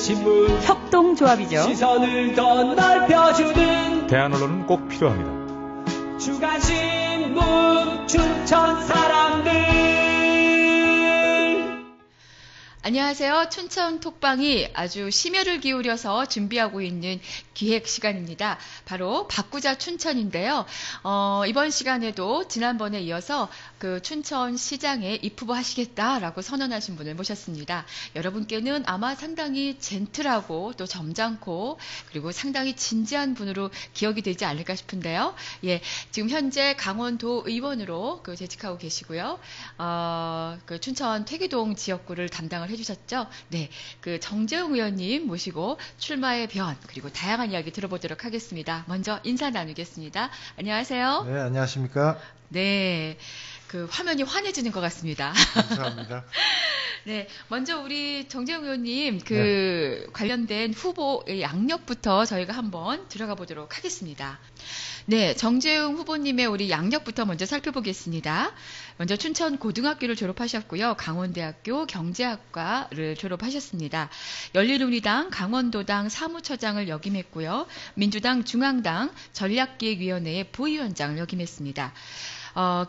신문 협동조합이죠. 시선을 더 넓혀주는 대한 언론은 꼭 필요합니다. 주간신문 춘천 사람들. 안녕하세요. 춘천 톡방이 아주 심혈을 기울여서 준비하고 있는 기획 시간입니다. 바로 바꾸자 춘천인데요. 이번 시간에도 지난번에 이어서 그 춘천 시장에 입후보 하시겠다라고 선언하신 분을 모셨습니다. 여러분께는 아마 상당히 젠틀하고 또 점잖고 그리고 상당히 진지한 분으로 기억이 되지 않을까 싶은데요. 예, 지금 현재 강원도 의원으로 재직하고 계시고요. 그 춘천 퇴계동 지역구를 담당을 해주셨죠. 네, 그 정재웅 의원님 모시고 출마의 변 그리고 다양한 이야기 들어보도록 하겠습니다. 먼저 인사 나누겠습니다. 안녕하세요. 네, 안녕하십니까. 네, 그 화면이 환해지는 것 같습니다. 감사합니다. 네, 먼저 우리 정재웅 의원님 그 관련된 후보의 양력부터 저희가 한번 들어가 보도록 하겠습니다. 네, 정재웅 후보님의 우리 양력부터 먼저 살펴보겠습니다. 먼저 춘천 고등학교를 졸업하셨고요. 강원대학교 경제학과를 졸업하셨습니다. 열린우리당 강원도당 사무처장을 역임했고요. 민주당 중앙당 전략기획위원회의 부위원장을 역임했습니다.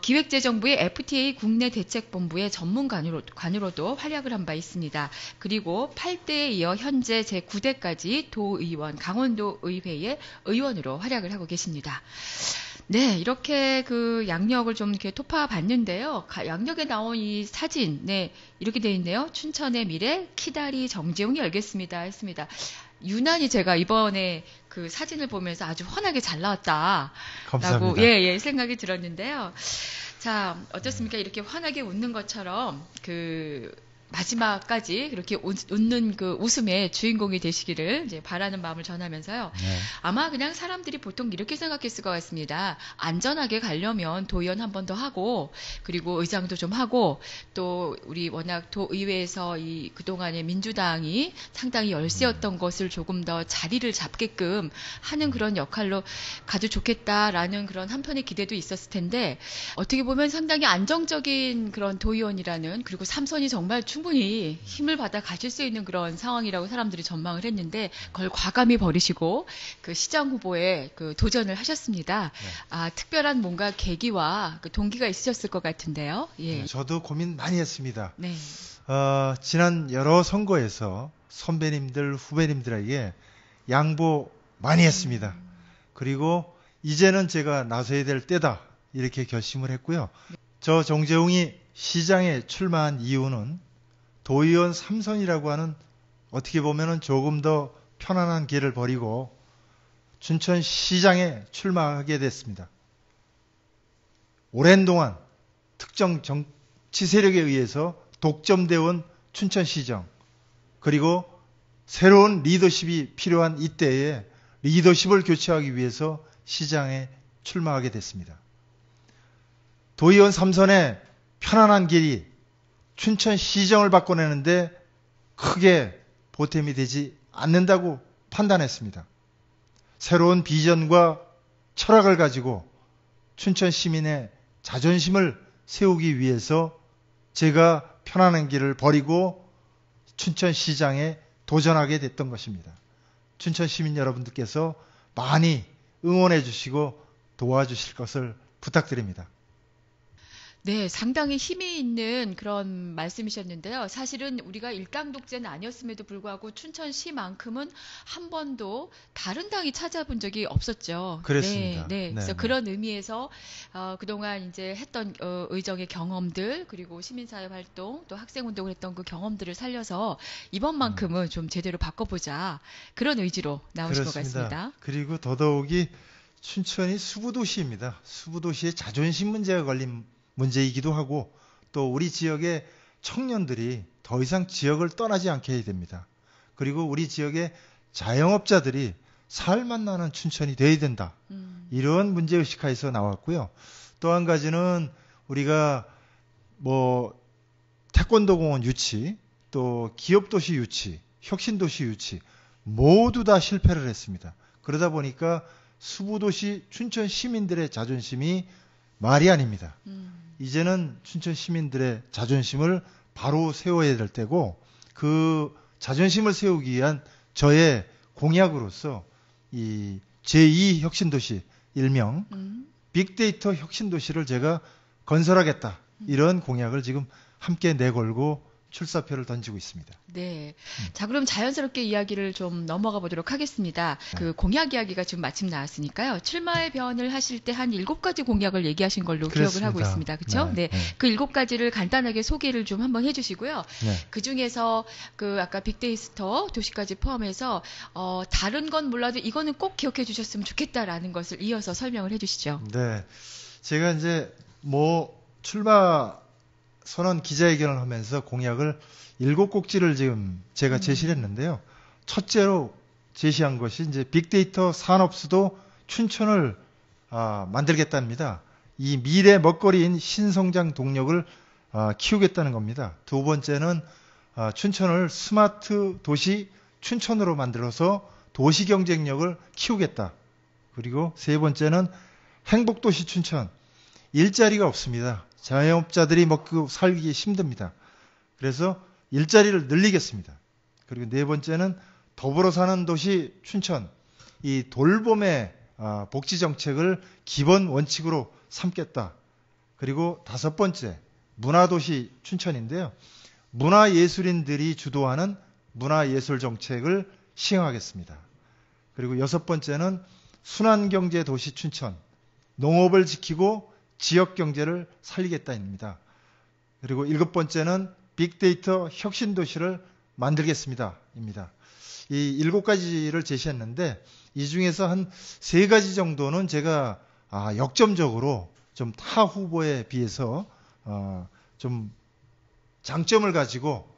기획재정부의 FTA 국내 대책본부의 전문관으로도 활약을 한 바 있습니다. 그리고 8대에 이어 현재 제9대까지 도의원, 강원도의회의 의원으로 활약을 하고 계십니다. 네, 이렇게 그 양력을 좀 이렇게 토파봤는데요. 양력에 나온 이 사진, 네, 이렇게 돼 있네요. 춘천의 미래, 키다리 정재웅이 열겠습니다. 했습니다. 유난히 제가 이번에 그 사진을 보면서 아주 환하게 잘 나왔다. 감사합니다. 라고, 생각이 들었는데요. 자, 어떻습니까? 이렇게 환하게 웃는 것처럼 그 마지막까지 그렇게 웃는 그 웃음의 주인공이 되시기를 이제 바라는 마음을 전하면서요. 네. 아마 그냥 사람들이 보통 이렇게 생각했을 것 같습니다. 안전하게 가려면 도의원 한 번 더 하고 그리고 의장도 좀 하고 또 우리 워낙 도의회에서 이 그동안의 민주당이 상당히 열세였던 것을 조금 더 자리를 잡게끔 하는 그런 역할로 가도 좋겠다라는 그런 한편의 기대도 있었을 텐데 어떻게 보면 상당히 안정적인 그런 도의원이라는 그리고 삼선이 정말 충분히 힘을 받아 가실 수 있는 그런 상황이라고 사람들이 전망을 했는데 그걸 과감히 버리시고 그 시장 후보에 그 도전을 하셨습니다. 네. 아, 특별한 뭔가 계기와 그 동기가 있으셨을 것 같은데요. 예. 저도 고민 많이 했습니다. 네. 지난 여러 선거에서 선배님들, 후배님들에게 양보 많이 했습니다. 그리고 이제는 제가 나서야 될 때다 이렇게 결심을 했고요. 저 정재웅이 시장에 출마한 이유는 도의원 3선이라고 하는 어떻게 보면은 조금 더 편안한 길을 버리고 춘천시장에 출마하게 됐습니다. 오랜 동안 특정 정치 세력에 의해서 독점되어 온 춘천시정 그리고 새로운 리더십이 필요한 이때에 리더십을 교체하기 위해서 시장에 출마하게 됐습니다. 도의원 3선의 편안한 길이 춘천시정을 바꿔내는데 크게 보탬이 되지 않는다고 판단했습니다. 새로운 비전과 철학을 가지고 춘천 시민의 자존심을 세우기 위해서 제가 편안한 길을 버리고 춘천시장에 도전하게 됐던 것입니다. 춘천 시민 여러분들께서 많이 응원해 주시고 도와주실 것을 부탁드립니다. 네, 상당히 힘이 있는 그런 말씀이셨는데요. 사실은 우리가 일당 독재는 아니었음에도 불구하고 춘천시만큼은 한 번도 다른 당이 찾아본 적이 없었죠. 그렇습니다. 네. 그래서 네. 그런 의미에서 그동안 이제 했던 의정의 경험들 그리고 시민사회 활동 또 학생운동을 했던 그 경험들을 살려서 이번만큼은 좀 제대로 바꿔보자 그런 의지로 나오신 것 같습니다. 그리고 더더욱이 춘천이 수부도시입니다. 수부도시의 자존심 문제가 걸린 문제이기도 하고 또 우리 지역의 청년들이 더 이상 지역을 떠나지 않게 해야 됩니다. 그리고 우리 지역의 자영업자들이 살만 나는 춘천이 되어야 된다. 이런 문제의식하에서 나왔고요. 또 한 가지는 우리가 태권도 공원 유치, 또 기업도시 유치, 혁신도시 유치 모두 다 실패를 했습니다. 그러다 보니까 수부도시 춘천 시민들의 자존심이 말이 아닙니다. 이제는 춘천 시민들의 자존심을 바로 세워야 될 때고 그 자존심을 세우기 위한 저의 공약으로서 이 제2 혁신도시 일명 빅데이터 혁신도시를 제가 건설하겠다. 이런 공약을 지금 함께 내걸고 출사표를 던지고 있습니다. 네. 자, 그럼 자연스럽게 이야기를 좀 넘어가 보도록 하겠습니다. 그 공약 이야기가 지금 마침 나왔으니까요. 출마의 변을 하실 때 한 7가지 공약을 얘기하신 걸로 기억을 하고 있습니다. 그렇죠? 네. 그 7가지를 간단하게 소개를 좀 한번 해주시고요. 네. 그 중에서 그 아까 빅데이터 도시까지 포함해서 다른 건 몰라도 이거는 꼭 기억해 주셨으면 좋겠다라는 것을 이어서 설명을 해주시죠. 네. 제가 이제 출마 선언 기자회견을 하면서 공약을 7꼭지를 지금 제가 제시를 했는데요. 첫째로 제시한 것이 이제 빅데이터 산업수도 춘천을 만들겠답니다. 이 미래 먹거리인 신성장 동력을 키우겠다는 겁니다. 두 번째는 춘천을 스마트 도시 춘천으로 만들어서 도시 경쟁력을 키우겠다. 그리고 세 번째는 행복도시 춘천. 일자리가 없습니다. 자영업자들이 먹고 살기 힘듭니다. 그래서 일자리를 늘리겠습니다. 그리고 네 번째는 더불어 사는 도시 춘천. 이 돌봄의 복지 정책을 기본 원칙으로 삼겠다. 그리고 다섯 번째, 문화도시 춘천인데요. 문화예술인들이 주도하는 문화예술 정책을 시행하겠습니다. 그리고 여섯 번째는 순환경제 도시 춘천. 농업을 지키고 지역 경제를 살리겠다입니다. 그리고 일곱 번째는 빅데이터 혁신 도시를 만들겠습니다.입니다. 이 7가지를 제시했는데 이 중에서 한 3가지 정도는 제가 역점적으로 좀 타 후보에 비해서 좀 장점을 가지고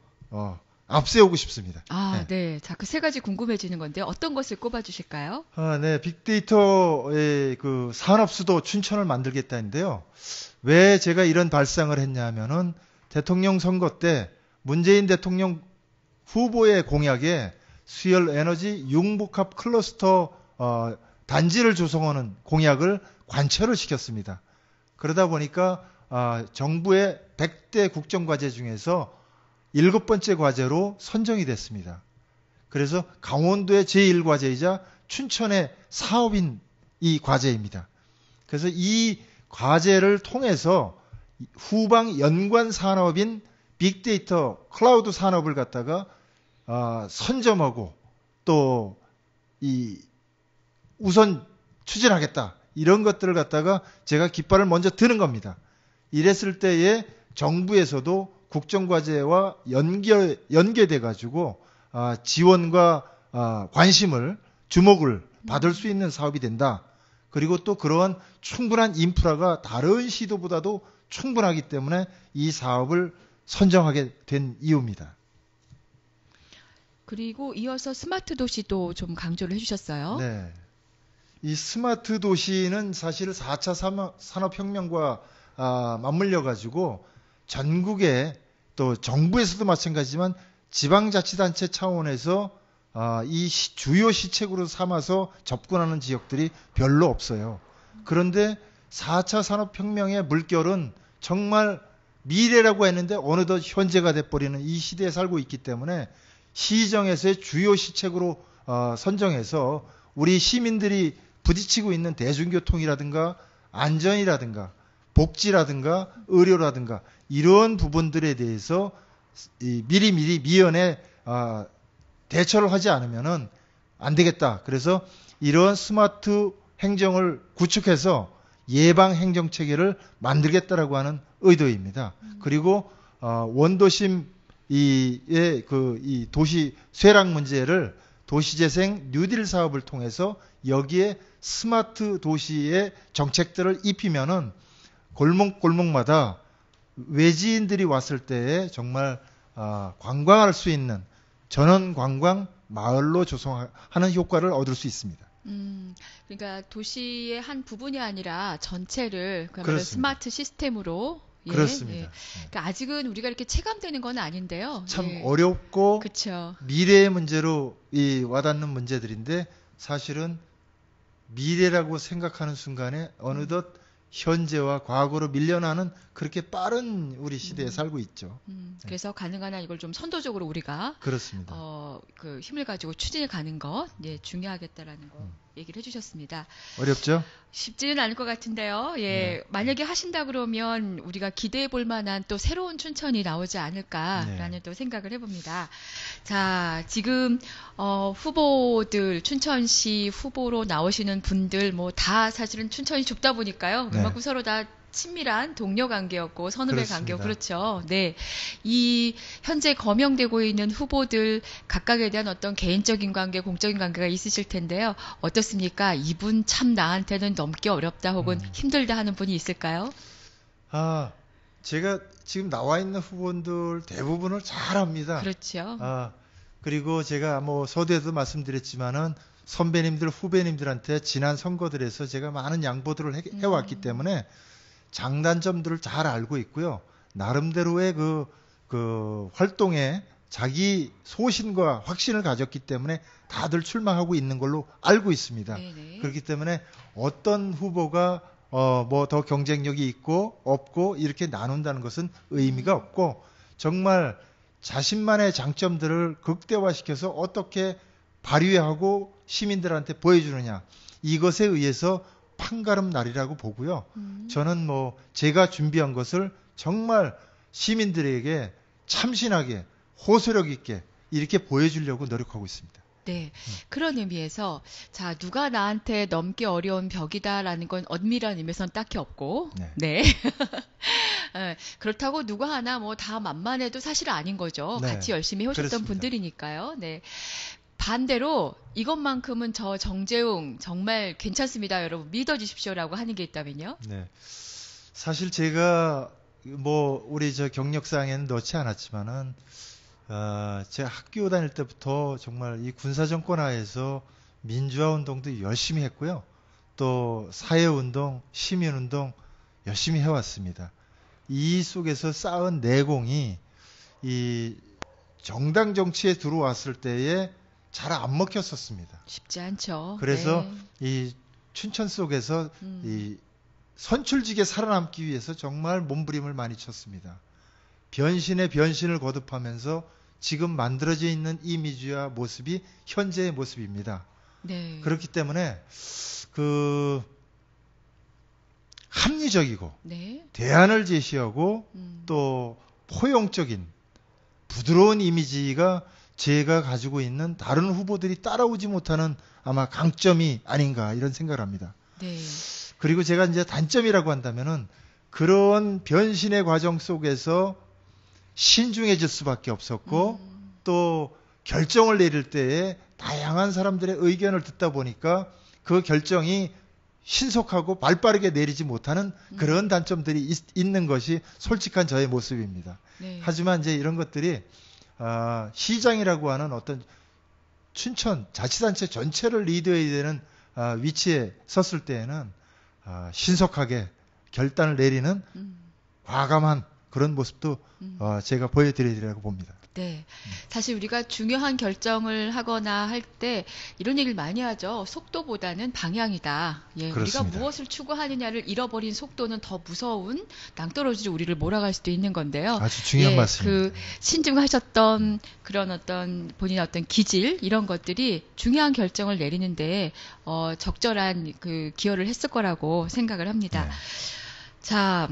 앞세우고 싶습니다. 네. 자, 그 3가지 궁금해지는 건데 어떤 것을 꼽아주실까요? 네. 빅데이터의 그 산업수도 춘천을 만들겠다는데요. 왜 제가 이런 발상을 했냐면은 대통령 선거 때 문재인 대통령 후보의 공약에 수열 에너지 융복합 클러스터 단지를 조성하는 공약을 관철을 시켰습니다. 그러다 보니까 정부의 100대 국정과제 중에서 7번째 과제로 선정이 됐습니다. 그래서 강원도의 제1과제이자 춘천의 사업인 이 과제입니다. 그래서 이 과제를 통해서 후방 연관 산업인 빅데이터 클라우드 산업을 갖다가 선점하고 또 이 우선 추진하겠다. 이런 것들을 갖다가 제가 깃발을 먼저 드는 겁니다. 이랬을 때에 정부에서도 국정과제와 연계돼 가지고 지원과 관심을 주목을 받을 수 있는 사업이 된다. 그리고 또 그러한 충분한 인프라가 다른 시도보다도 충분하기 때문에 이 사업을 선정하게 된 이유입니다. 그리고 이어서 스마트 도시도 좀 강조를 해주셨어요. 네. 이 스마트 도시는 사실 4차 산업혁명과 맞물려 가지고 전국에 또 정부에서도 마찬가지지만 지방자치단체 차원에서 이 주요 시책으로 삼아서 접근하는 지역들이 별로 없어요. 그런데 4차 산업혁명의 물결은 정말 미래라고 했는데 어느덧 현재가 돼버리는 이 시대에 살고 있기 때문에 시정에서의 주요 시책으로 선정해서 우리 시민들이 부딪히고 있는 대중교통이라든가 안전이라든가 복지라든가 의료라든가 이런 부분들에 대해서 미리미리 미연에 대처를 하지 않으면은 안 되겠다. 그래서 이런 스마트 행정을 구축해서 예방 행정 체계를 만들겠다라고 하는 의도입니다. 그리고 원도심 이 도시 쇠락 문제를 도시재생 뉴딜 사업을 통해서 여기에 스마트 도시의 정책들을 입히면은 골목골목마다 외지인들이 왔을 때에 정말 관광할 수 있는 전원 관광 마을로 조성하는 효과를 얻을 수 있습니다. 그러니까 도시의 한 부분이 아니라 전체를 그렇습니다. 스마트 시스템으로 그렇습니다. 그러니까 아직은 우리가 이렇게 체감되는 건 아닌데요. 참 어렵고 그쵸. 미래의 문제로 와닿는 문제들인데 사실은 미래라고 생각하는 순간에 어느덧 현재와 과거로 밀려나는 그렇게 빠른 우리 시대에 살고 있죠. 그래서 가능한 한 이걸 좀 선도적으로 우리가 그렇습니다. 그 힘을 가지고 추진해 가는 것, 예, 중요하겠다라는 거 얘기를 해주셨습니다. 어렵죠? 쉽지는 않을 것 같은데요. 예, 네. 만약에 하신다 그러면 우리가 기대해 볼 만한 또 새로운 춘천이 나오지 않을까라는 네. 또 생각을 해봅니다. 자, 지금 후보들 춘천시 후보로 나오시는 분들 뭐 다 사실은 춘천이 좁다 보니까요. 네. 그만큼 서로 다 친밀한 동료 관계였고 선후배 그렇습니다. 관계고 그렇죠. 네, 이 현재 거명되고 있는 후보들 각각에 대한 어떤 개인적인 관계, 공적인 관계가 있으실 텐데요. 어떻습니까? 이분 참 나한테는 넘기 어렵다 혹은 힘들다 하는 분이 있을까요? 제가 지금 나와 있는 후보들 대부분을 잘 압니다. 그렇죠. 그리고 제가 뭐 서두에도 말씀드렸지만은 선배님들, 후배님들한테 지난 선거들에서 제가 많은 양보들을 해왔기 때문에 장단점들을 잘 알고 있고요. 나름대로의 그 활동에 자기 소신과 확신을 가졌기 때문에 다들 출마하고 있는 걸로 알고 있습니다. 네네. 그렇기 때문에 어떤 후보가 뭐 더 경쟁력이 있고 없고 이렇게 나눈다는 것은 의미가 없고 정말 자신만의 장점들을 극대화시켜서 어떻게 발휘하고 시민들한테 보여주느냐 이것에 의해서 판가름 날이라고 보고요. 저는 뭐 제가 준비한 것을 정말 시민들에게 참신하게 호소력 있게 이렇게 보여주려고 노력하고 있습니다. 네, 그런 의미에서 자 누가 나한테 넘기 어려운 벽이다라는 건 엄밀한 의미에서는 딱히 없고, 네. 그렇다고 누가 하나 뭐 다 만만해도 사실 아닌 거죠. 네, 같이 열심히 해오셨던 그렇습니다. 분들이니까요. 네. 반대로 이것만큼은 저 정재웅 정말 괜찮습니다, 여러분 믿어주십시오라고 하는 게 있다면요. 네, 사실 제가 뭐 우리 저 경력사항에는 넣지 않았지만은. 제가 학교 다닐 때부터 정말 이 군사정권하에서 민주화운동도 열심히 했고요. 또 사회운동, 시민운동 열심히 해왔습니다. 이 속에서 쌓은 내공이 이 정당 정치에 들어왔을 때에 잘 안 먹혔었습니다. 쉽지 않죠. 그래서 네. 이 춘천 속에서 이 선출직에 살아남기 위해서 정말 몸부림을 많이 쳤습니다. 변신에 변신을 거듭하면서 지금 만들어져 있는 이미지와 모습이 현재의 모습입니다. 네. 그렇기 때문에 그 합리적이고 네. 대안을 제시하고 또 포용적인 부드러운 이미지가 제가 가지고 있는 다른 후보들이 따라오지 못하는 아마 강점이 아닌가 이런 생각을 합니다. 네. 그리고 제가 이제 단점이라고 한다면은 그런 변신의 과정 속에서 신중해질 수밖에 없었고 또 결정을 내릴 때에 다양한 사람들의 의견을 듣다 보니까 그 결정이 신속하고 발빠르게 내리지 못하는 그런 단점들이 있는 것이 솔직한 저의 모습입니다. 네. 하지만 이제 이런 것들이 시장이라고 하는 어떤 춘천 자치단체 전체를 리드해야 되는 위치에 섰을 때에는 신속하게 결단을 내리는 과감한 그런 모습도 제가 보여드리려고 봅니다. 네. 사실 우리가 중요한 결정을 하거나 할 때 이런 얘기를 많이 하죠. 속도보다는 방향이다. 예, 그렇습니다. 우리가 무엇을 추구하느냐를 잃어버린 속도는 더 무서운 낭떠러지로 우리를 몰아갈 수도 있는 건데요. 아주 중요한 말씀입니다. 그 신중하셨던 그런 어떤 본인의 어떤 기질 이런 것들이 중요한 결정을 내리는데 적절한 그 기여를 했을 거라고 생각을 합니다. 네. 자.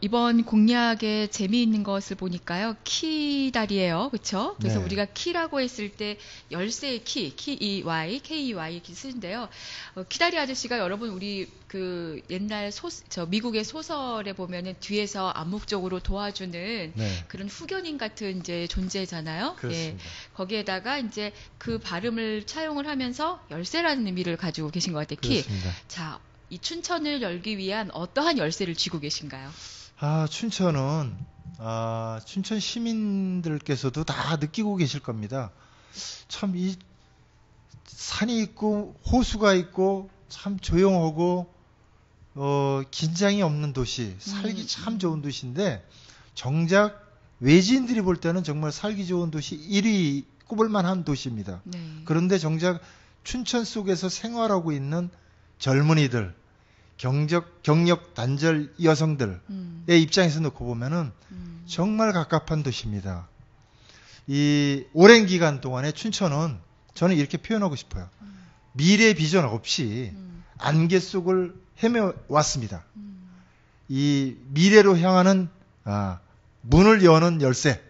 이번 공약에 재미있는 것을 보니까요. 키다리예요. 그렇죠? 그래서 네. 우리가 키라고 했을 때 열쇠의 KEY 이렇게 쓰는데요. 키다리 아저씨가 여러분 우리 그 옛날 미국의 소설에 보면은 뒤에서 암묵적으로 도와주는 네. 그런 후견인 같은 이제 존재잖아요. 그렇습니다. 거기에다가 이제 그 발음을 차용을 하면서 열쇠라는 의미를 가지고 계신 것 같아요. 키. 그렇습니다. 자, 이 춘천을 열기 위한 어떠한 열쇠를 쥐고 계신가요? 춘천은 춘천 시민들께서도 다 느끼고 계실 겁니다. 참 이 산이 있고 호수가 있고 참 조용하고 긴장이 없는 도시, 살기 참 좋은 도시인데 정작 외지인들이 볼 때는 정말 살기 좋은 도시 1위 꼽을 만한 도시입니다. 네. 그런데 정작 춘천 속에서 생활하고 있는 젊은이들, 경력 단절 여성들의 입장에서 놓고 보면은 정말 갑갑한 도시입니다. 이 오랜 기간 동안에 춘천은 저는 이렇게 표현하고 싶어요. 미래 비전 없이 안개 속을 헤매왔습니다. 이 미래로 향하는 문을 여는 열쇠,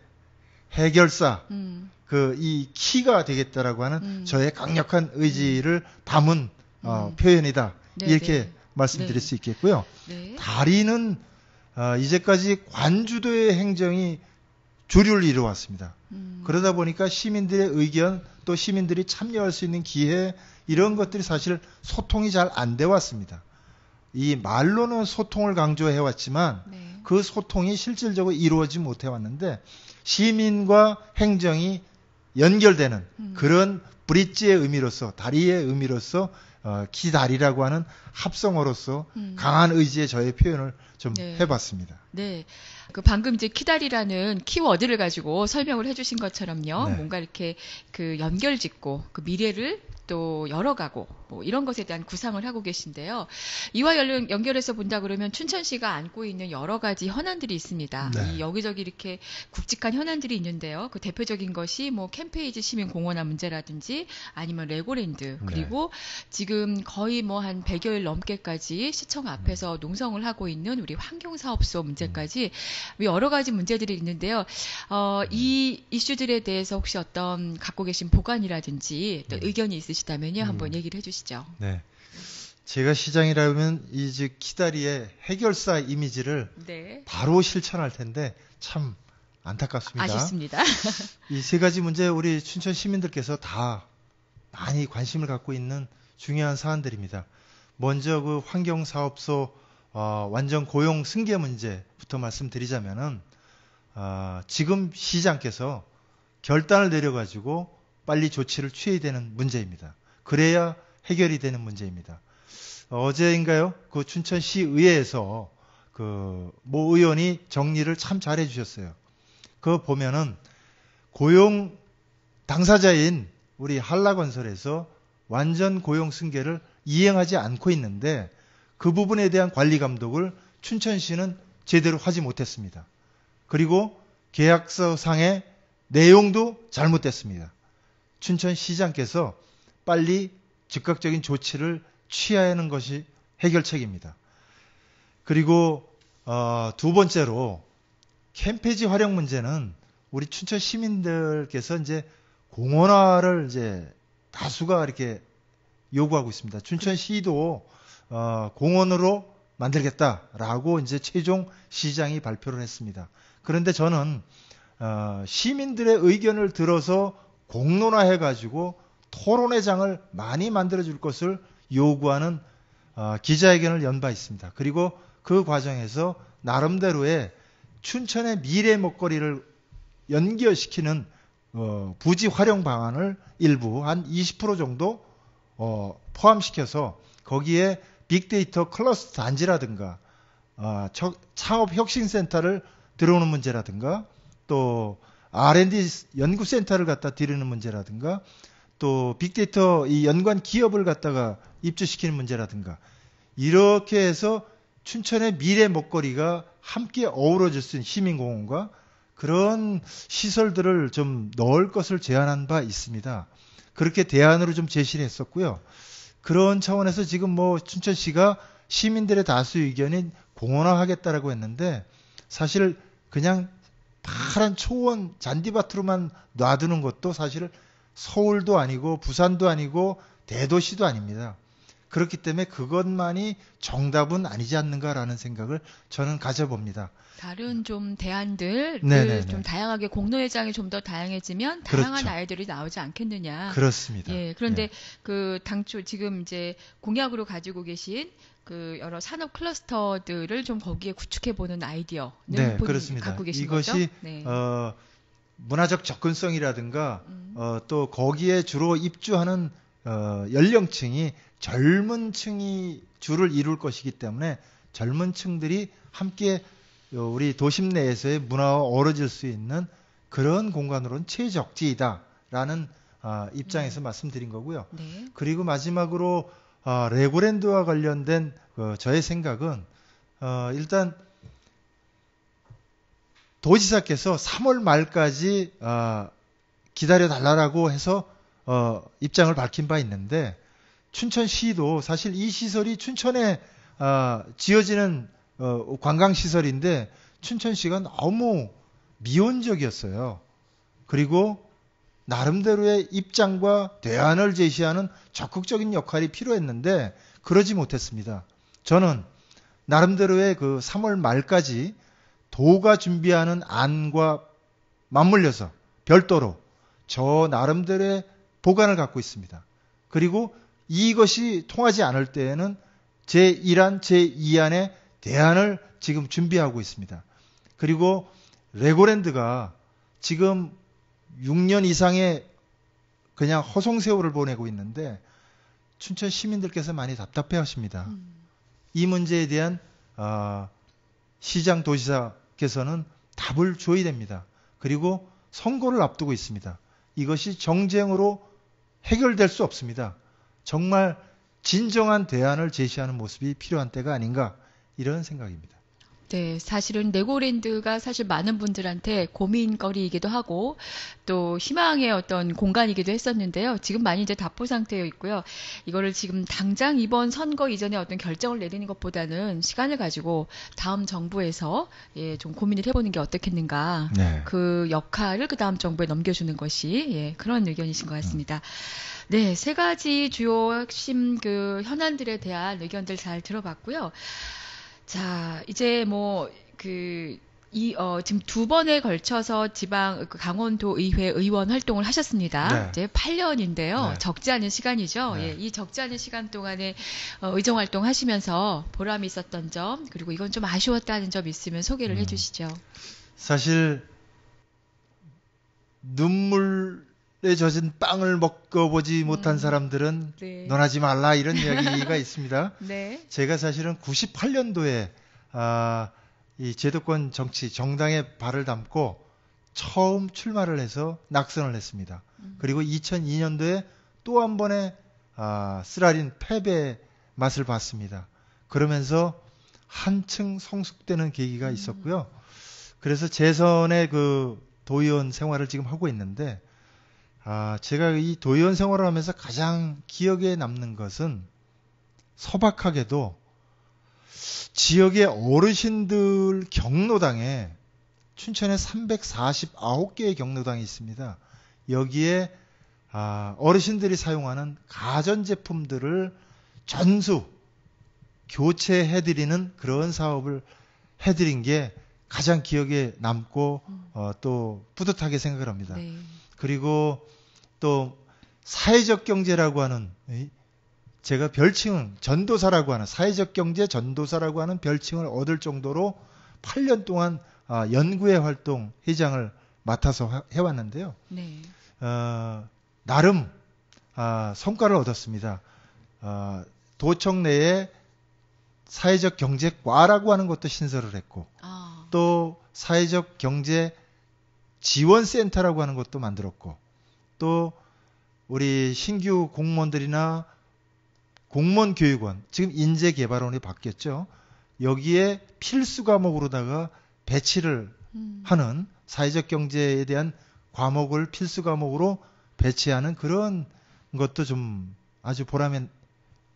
해결사, 이 키가 되겠다라고 하는 저의 강력한 의지를 담은 표현이다. 네, 이렇게 네. 말씀드릴 네. 수 있겠고요. 네. 다리는 이제까지 관주도의 행정이 주류를 이루어왔습니다. 그러다 보니까 시민들의 의견 또 시민들이 참여할 수 있는 기회 이런 것들이 사실 소통이 잘 안 돼 왔습니다. 이 말로는 소통을 강조해 왔지만 네. 그 소통이 실질적으로 이루어지지 못해 왔는데 시민과 행정이 연결되는 그런 브릿지의 의미로서 다리의 의미로서 기다리라고 하는 합성어로서 강한 의지의 저의 표현을 좀 네. 해봤습니다. 네. 그 방금 이제 키다리라는 키워드를 가지고 설명을 해주신 것처럼요. 네. 뭔가 이렇게 그 연결짓고 그 미래를 또 열어가고 뭐 이런 것에 대한 구상을 하고 계신데요. 이와 연결해서 본다 그러면 춘천시가 안고 있는 여러 가지 현안들이 있습니다. 네. 이 여기저기 이렇게 굵직한 현안들이 있는데요. 그 대표적인 것이 뭐 캠페이지 시민공헌화 문제라든지 아니면 레고랜드 그리고 지금 거의 뭐 한 100여일 넘게까지 시청 앞에서 농성을 하고 있는 우리 환경사업소 문제까지 여러 가지 문제들이 있는데요. 이 이슈들에 대해서 혹시 어떤 갖고 계신 보관이라든지 또 의견이 있으시다면요. 한번 얘기를 해주시죠. 네. 제가 시장이라면 이 키다리의 해결사 이미지를 네. 바로 실천할 텐데 참 안타깝습니다. 아쉽습니다. 이 세 가지 문제 우리 춘천 시민들께서 다 많이 관심을 갖고 있는 중요한 사안들입니다. 먼저 그 환경사업소 완전 고용 승계 문제부터 말씀드리자면은 지금 시장께서 결단을 내려가지고 빨리 조치를 취해야 되는 문제입니다. 그래야 해결이 되는 문제입니다. 어제인가요? 그 춘천시 의회에서 그 모 의원이 정리를 참 잘해 주셨어요. 그거 보면은 고용 당사자인 우리 한라건설에서 완전 고용 승계를 이행하지 않고 있는데 그 부분에 대한 관리 감독을 춘천시는 제대로 하지 못했습니다. 그리고 계약서상의 내용도 잘못됐습니다. 춘천시장께서 빨리 즉각적인 조치를 취해야 하는 것이 해결책입니다. 그리고 두 번째로 캠페이지 활용 문제는 우리 춘천 시민들께서 이제 공원화를 이제 다수가 이렇게 요구하고 있습니다. 춘천시도 공원으로 만들겠다라고 이제 최종 시장이 발표를 했습니다. 그런데 저는 시민들의 의견을 들어서 공론화해가지고 토론회 장을 많이 만들어줄 것을 요구하는 기자회견을 연 바 있습니다. 그리고 그 과정에서 나름대로의 춘천의 미래 먹거리를 연결시키는 부지 활용 방안을 일부 한 20% 정도 포함시켜서 거기에 빅데이터 클러스터 단지라든가 창업혁신센터를 들어오는 문제라든가 또 R&D 연구센터를 갖다 들이는 문제라든가 또 빅데이터 이 연관 기업을 갖다가 입주시키는 문제라든가 이렇게 해서 춘천의 미래 먹거리가 함께 어우러질 수 있는 시민공원과 그런 시설들을 좀 넣을 것을 제안한 바 있습니다. 그렇게 대안으로 좀 제시를 했었고요. 그런 차원에서 지금 뭐 춘천시가 시민들의 다수 의견인 공원화하겠다라고 했는데 사실 그냥 파란 초원 잔디밭으로만 놔두는 것도 사실 서울도 아니고 부산도 아니고 대도시도 아닙니다. 그렇기 때문에 그것만이 정답은 아니지 않는가라는 생각을 저는 가져봅니다. 다른 좀 대안들 네네네. 좀 다양하게 공론회장이 좀 더 다양해지면 다양한 그렇죠. 아이들이 나오지 않겠느냐. 그렇습니다. 예, 그런데 네. 그 당초 지금 이제 공약으로 가지고 계신 그 여러 산업 클러스터들을 좀 거기에 구축해 보는 아이디어는 네, 본인이 그렇습니다. 갖고 계신 이것이 거죠? 네. 문화적 접근성이라든가 또 거기에 주로 입주하는 연령층이 젊은 층이 주를 이룰 것이기 때문에 젊은 층들이 함께 우리 도심 내에서의 문화와 어우러질 수 있는 그런 공간으로는 최적지이다라는 입장에서 말씀드린 거고요. 네. 그리고 마지막으로 레고랜드와 관련된 저의 생각은 일단 도지사께서 3월 말까지 기다려달라고 해서 입장을 밝힌 바 있는데 춘천시도 사실 이 시설이 춘천에 지어지는 관광시설인데 춘천시가 너무 미온적이었어요. 그리고 나름대로의 입장과 대안을 제시하는 적극적인 역할이 필요했는데 그러지 못했습니다. 저는 나름대로의 그 3월 말까지 도가 준비하는 안과 맞물려서 별도로 저 나름대로의 보관을 갖고 있습니다. 그리고 이것이 통하지 않을 때에는 제1안, 제2안의 대안을 지금 준비하고 있습니다. 그리고 레고랜드가 지금 6년 이상의 그냥 허송세월을 보내고 있는데 춘천 시민들께서 많이 답답해 하십니다. 이 문제에 대한 시장 도지사께서는 답을 줘야 됩니다. 그리고 선거를 앞두고 있습니다. 이것이 정쟁으로 해결될 수 없습니다. 정말 진정한 대안을 제시하는 모습이 필요한 때가 아닌가 이런 생각입니다. 네, 사실은 레고랜드가 사실 많은 분들한테 고민거리이기도 하고 또 희망의 어떤 공간이기도 했었는데요. 지금 많이 이제 답보 상태에 있고요. 이거를 지금 당장 이번 선거 이전에 어떤 결정을 내리는 것보다는 시간을 가지고 다음 정부에서 좀 고민을 해보는 게 어떻겠는가. 네. 그 역할을 그 다음 정부에 넘겨주는 것이 그런 의견이신 것 같습니다. 네, 세 가지 주요 핵심 그 현안들에 대한 의견들 잘 들어봤고요. 자, 이제 지금 두 번에 걸쳐서 강원도 의회 의원 활동을 하셨습니다. 네. 이제 8년인데요. 네. 적지 않은 시간이죠. 네. 예, 이 적지 않은 시간 동안에 의정 활동 하시면서 보람이 있었던 점, 그리고 이건 좀 아쉬웠다는 점 있으면 소개를 해주시죠. 사실 눈물에 젖은 빵을 먹어보지 못한 사람들은 네. 논하지 말라 이런 이야기가 있습니다. 네. 제가 사실은 98년도에 이 제도권 정치 정당에 발을 담고 처음 출마를 해서 낙선을 했습니다. 그리고 2002년도에 또 한 번의 쓰라린 패배의 맛을 봤습니다. 그러면서 한층 성숙되는 계기가 있었고요. 그래서 재선의 그 도의원 생활을 지금 하고 있는데 제가 이 도의원 생활을 하면서 가장 기억에 남는 것은 소박하게도 지역의 어르신들 경로당에 춘천에 349개의 경로당이 있습니다. 여기에 어르신들이 사용하는 가전제품들을 전수 교체해드리는 그런 사업을 해드린 게 가장 기억에 남고 또 뿌듯하게 생각을 합니다. 네. 그리고 또 사회적 경제라고 하는 제가 별칭은 전도사라고 하는 사회적 경제 전도사라고 하는 별칭을 얻을 정도로 8년 동안 연구회 활동 회장을 맡아서 해왔는데요. 네. 나름 성과를 얻었습니다. 도청 내에 사회적 경제과라고 하는 것도 신설을 했고 또 사회적 경제 지원센터라고 하는 것도 만들었고 또 우리 신규 공무원들이나 공무원 교육원 지금 인재개발원이 바뀌었죠. 여기에 필수 과목으로다가 배치를 하는 사회적 경제에 대한 과목을 필수 과목으로 배치하는 그런 것도 좀 아주 보람이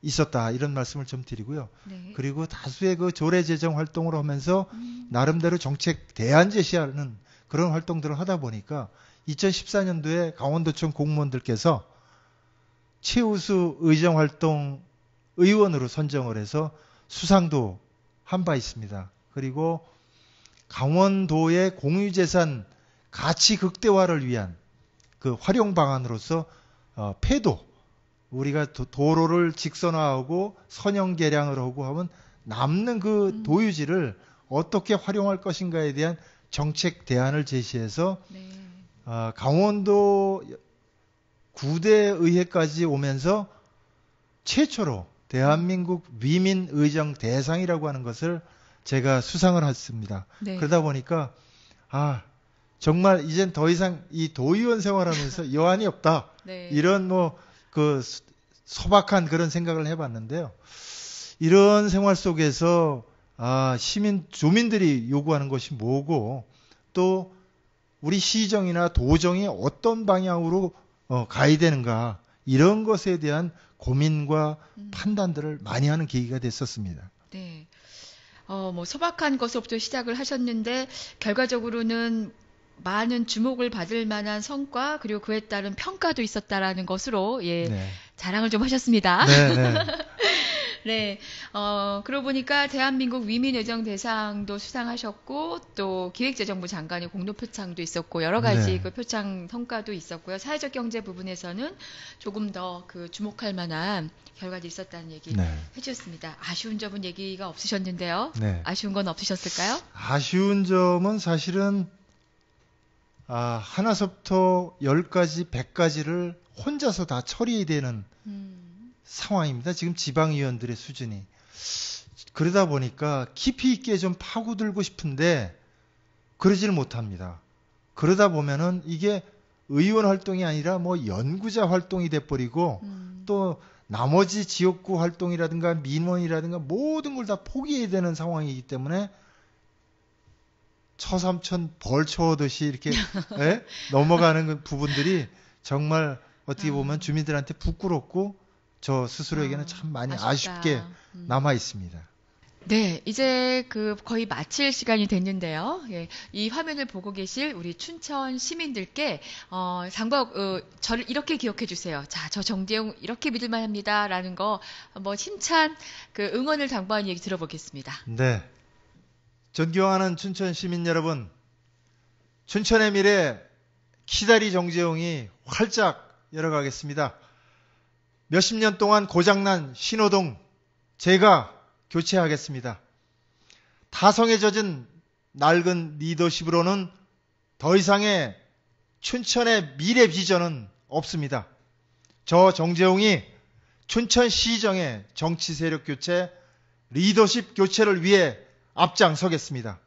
있었다 이런 말씀을 좀 드리고요. 네. 그리고 다수의 그 조례 제정 활동을 하면서 나름대로 정책 대안 제시하는 그런 활동들을 하다 보니까 2014년도에 강원도청 공무원들께서 최우수 의정활동 의원으로 선정을 해서 수상도 한 바 있습니다. 그리고 강원도의 공유재산 가치 극대화를 위한 그 활용 방안으로서 폐도 우리가 도로를 직선화하고 선형 개량을 하고 하면 남는 그 도유지를 어떻게 활용할 것인가에 대한 정책 대안을 제시해서 네. 강원도 9대 의회까지 오면서 최초로 대한민국 위민 의정 대상이라고 하는 것을 제가 수상을 했습니다. 네. 그러다 보니까 정말 이젠 더 이상 이 도의원 생활하면서 여한이 없다. 네. 이런 그 소박한 그런 생각을 해봤는데요. 이런 생활 속에서 주민들이 요구하는 것이 뭐고 또 우리 시정이나 도정이 어떤 방향으로 가야 되는가 이런 것에 대한 고민과 판단들을 많이 하는 계기가 됐었습니다. 네. 뭐 소박한 것으로부터 시작을 하셨는데 결과적으로는 많은 주목을 받을 만한 성과 그리고 그에 따른 평가도 있었다라는 것으로 네. 자랑을 좀 하셨습니다. 네, 네. 네, 그러고 보니까 대한민국 위민의정 대상도 수상하셨고 또 기획재정부 장관의 공로표창도 있었고 여러 가지 네. 그 표창 성과도 있었고요. 사회적 경제 부분에서는 조금 더 그 주목할 만한 결과도 있었다는 얘기 네. 해주셨습니다. 아쉬운 점은 얘기가 없으셨는데요. 네. 아쉬운 건 없으셨을까요? 아쉬운 점은 사실은 하나서부터 10가지, 100가지를 혼자서 다 처리해야 되는 상황입니다. 지금 지방의원들의 수준이. 그러다 보니까 깊이 있게 좀 파고들고 싶은데 그러지를 못합니다. 그러다 보면은 이게 의원 활동이 아니라 뭐 연구자 활동이 돼버리고 또 나머지 지역구 활동이라든가 민원이라든가 모든 걸 다 포기해야 되는 상황이기 때문에 처삼천 벌초듯이 이렇게 넘어가는 그 부분들이 정말 어떻게 보면 주민들한테 부끄럽고 저 스스로에게는 참 많이 아쉽다. 아쉽게 남아 있습니다. 네, 이제 거의 마칠 시간이 됐는데요. 예, 이 화면을 보고 계실 우리 춘천 시민들께 저를 이렇게 기억해 주세요. 자, 저 정재용 이렇게 믿을만 합니다라는 거 한번 힘찬 응원을 당부하는 얘기 들어보겠습니다. 네. 존경하는 춘천 시민 여러분, 춘천의 미래 키다리 정재용이 활짝 열어가겠습니다. 몇십 년 동안 고장난 신호등 제가 교체하겠습니다. 타성에 젖은 낡은 리더십으로는 더 이상의 춘천의 미래 비전은 없습니다. 저 정재용이 춘천시정의 정치 세력 교체, 리더십 교체를 위해 앞장서겠습니다.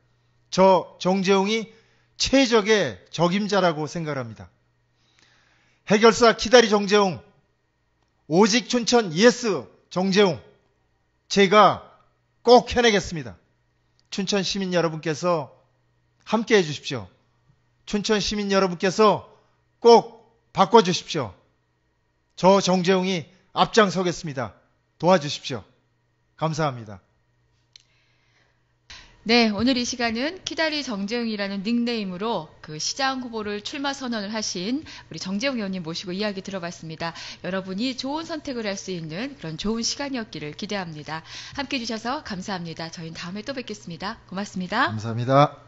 저 정재용이 최적의 적임자라고 생각합니다. 해결사 키다리 정재용, 오직 춘천 예스 정재용, 제가 꼭 해내겠습니다. 춘천 시민 여러분께서 함께 해주십시오. 춘천 시민 여러분께서 꼭 바꿔주십시오. 저 정재용이 앞장서겠습니다. 도와주십시오. 감사합니다. 네, 오늘 이 시간은 키다리 정재용이라는 닉네임으로 시장 후보를 출마 선언을 하신 우리 정재용 의원님 모시고 이야기 들어봤습니다. 여러분이 좋은 선택을 할 수 있는 그런 좋은 시간이었기를 기대합니다. 함께해 주셔서 감사합니다. 저희는 다음에 또 뵙겠습니다. 고맙습니다. 감사합니다.